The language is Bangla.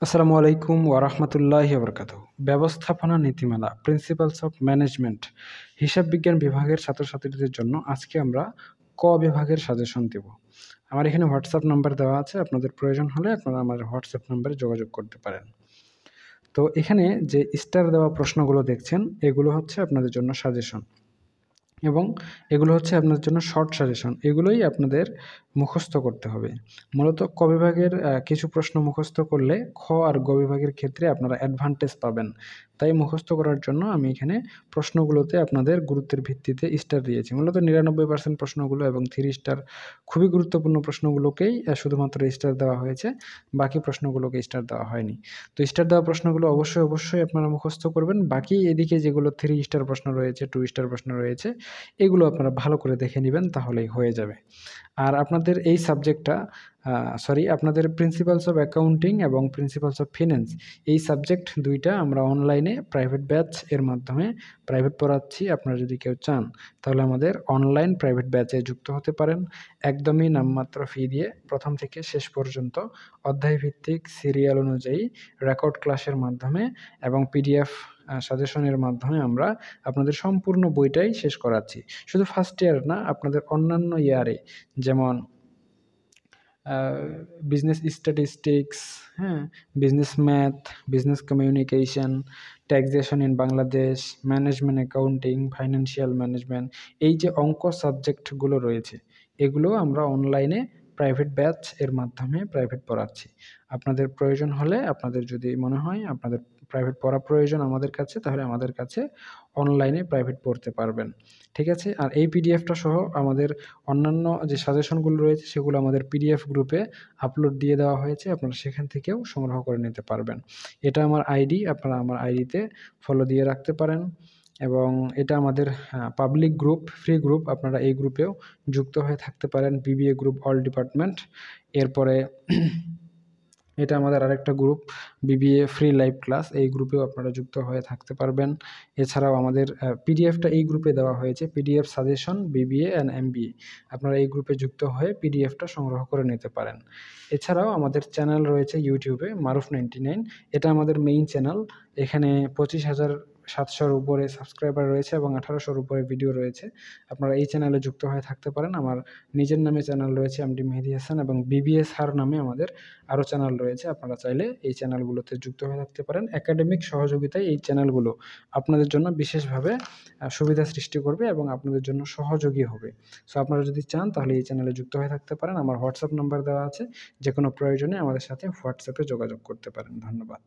আসসালামু আলাইকুম ওয়ারাহমাতুল্লাহি ওয়াবারাকাতুহু। ব্যবস্থাপনা নীতিমালা প্রিন্সিপালস অফ ম্যানেজমেন্ট হিসাব বিজ্ঞান বিভাগের ছাত্রছাত্রীদের জন্য আজকে আমরা ক বিভাগের সাজেশন দেব। আমার এখানে হোয়াটসঅ্যাপ নাম্বার দেওয়া আছে, আপনাদের প্রয়োজন হলে আপনারা আমার হোয়াটসঅ্যাপ নাম্বারে যোগাযোগ করতে পারেন। তো এখানে যে স্টার দেওয়া প্রশ্নগুলো দেখছেন এগুলো হচ্ছে আপনাদের জন্য সাজেশন এবং এগুলো হচ্ছে আপনাদের জন্য শর্ট সাজেশন। এগুলোই আপনাদের মুখস্থ করতে হবে। মূলত ক বিভাগের কিছু প্রশ্ন মুখস্থ করলে খ আর গ বিভাগের ক্ষেত্রে আপনারা অ্যাডভান্টেজ পাবেন। তাই মুখস্থ করার জন্য আমি এখানে প্রশ্নগুলোতে আপনাদের গুরুত্বের ভিত্তিতে স্টার দিয়েছি। মূলত ৯৯% প্রশ্নগুলো এবং 3 স্টার খুবই গুরুত্বপূর্ণ প্রশ্নগুলোকেই শুধুমাত্র স্টার দেওয়া হয়েছে। বাকি প্রশ্নগুলোকে স্টার দেওয়া হয়নি। তো স্টার দেওয়া প্রশ্নগুলো অবশ্যই আপনারা মুখস্থ করবেন। বাকি এদিকে যেগুলো 3 স্টার প্রশ্ন রয়েছে, 2 স্টার প্রশ্ন রয়েছে, এগুলো আপনারা ভালো করে দেখে নিবেন, তাহলেই হয়ে যাবে। আর আপনাদের এই সাবজেক্টটা আপনাদের প্রিন্সিপালস অফ অ্যাকাউন্টিং এবং প্রিন্সিপালস অফ ফিন্যান্স এই সাবজেক্ট 2টা আমরা অনলাইনে প্রাইভেট ব্যাচ এর মাধ্যমে প্রাইভেট পড়াচ্ছি। আপনারা যদি কেউ চান তাহলে আমাদের অনলাইন প্রাইভেট ব্যাচে যুক্ত হতে পারেন। একদমই নামমাত্র ফি দিয়ে প্রথম থেকে শেষ পর্যন্ত অধ্যায়ভিত্তিক সিরিয়াল অনুযায়ী রেকর্ড ক্লাসের মাধ্যমে এবং পিডিএফ সাজেশনের মাধ্যমে আমরা আপনাদের সম্পূর্ণ বইটাই শেষ করাচ্ছি। শুধু ফার্স্ট ইয়ার না, আপনাদের অন্যান্য ইয়ারে যেমন বিজনেস স্ট্যাটিস্টিক্স, হ্যাঁ, business math, business communication, taxation in Bangladesh, management accounting, financial management, এই যে অঙ্ক সাবজেক্টগুলো রয়েছে এগুলো আমরা অনলাইনে প্রাইভেট ব্যাচ এর মাধ্যমে প্রাইভেট পড়াচ্ছি। আপনাদের প্রয়োজন হলে, আপনাদের যদি মনে হয় আপনাদের প্রাইভেট পড়া প্রয়োজন আমাদের কাছে, তাহলে আমাদের কাছে অনলাইনে প্রাইভেট পড়তে পারবেন। ঠিক আছে? আর এই পিডিএফটা সহ আমাদের অন্যান্য যে সাজেশনগুলো রয়েছে সেগুলো আমাদের পিডিএফ গ্রুপে আপলোড দিয়ে দেওয়া হয়েছে। আপনারা সেখান থেকেও সংগ্রহ করে নিতে পারবেন। এটা আমার আইডি, আপনারা আমার আইডিতে ফলো দিয়ে রাখতে পারেন এবং এটা আমাদের পাবলিক গ্রুপ, ফ্রি গ্রুপ। আপনারা এই গ্রুপেও যুক্ত হয়ে থাকতে পারেন। BBA group all department. এরপরে এটা আমাদের আরেকটা group, BBA free live class. এই গ্রুপেও আপনারা যুক্ত হয়ে থাকতে পারবেন। এছাড়াও আমাদের পিডিএফটা এই গ্রুপে দেওয়া হয়েছে, PDF suggestion BBA and MBA. আপনারা এই গ্রুপে যুক্ত হয়ে পিডিএফটা সংগ্রহ করে নিতে পারেন। এছাড়াও আমাদের চ্যানেল রয়েছে ইউটিউবে, মারুফ 99। এটা আমাদের মেইন চ্যানেল। এখানে 25,700-র উপরে সাবস্ক্রাইবার রয়েছে এবং 1800-র উপরে ভিডিও রয়েছে। আপনারা এই চ্যানেলে যুক্ত হয়ে থাকতে পারেন। আমার নিজের নামে চ্যানেল রয়েছে এমডি মেহেদী হাসান, এবং বিবিএ স্যার নামে আমাদের আরও চ্যানেল রয়েছে। আপনারা চাইলে এই চ্যানেলগুলোতে যুক্ত হয়ে থাকতে পারেন। একাডেমিক সহযোগিতায় এই চ্যানেলগুলো আপনাদের জন্য বিশেষভাবে সুবিধা সৃষ্টি করবে এবং আপনাদের জন্য সহযোগী হবে। সো আপনারা যদি চান তাহলে এই চ্যানেলে যুক্ত হয়ে থাকতে পারেন। আমার হোয়াটসঅ্যাপ নাম্বার দেওয়া আছে, যে কোনো প্রয়োজনে আমাদের সাথে হোয়াটসঅ্যাপে যোগাযোগ করতে পারেন। ধন্যবাদ।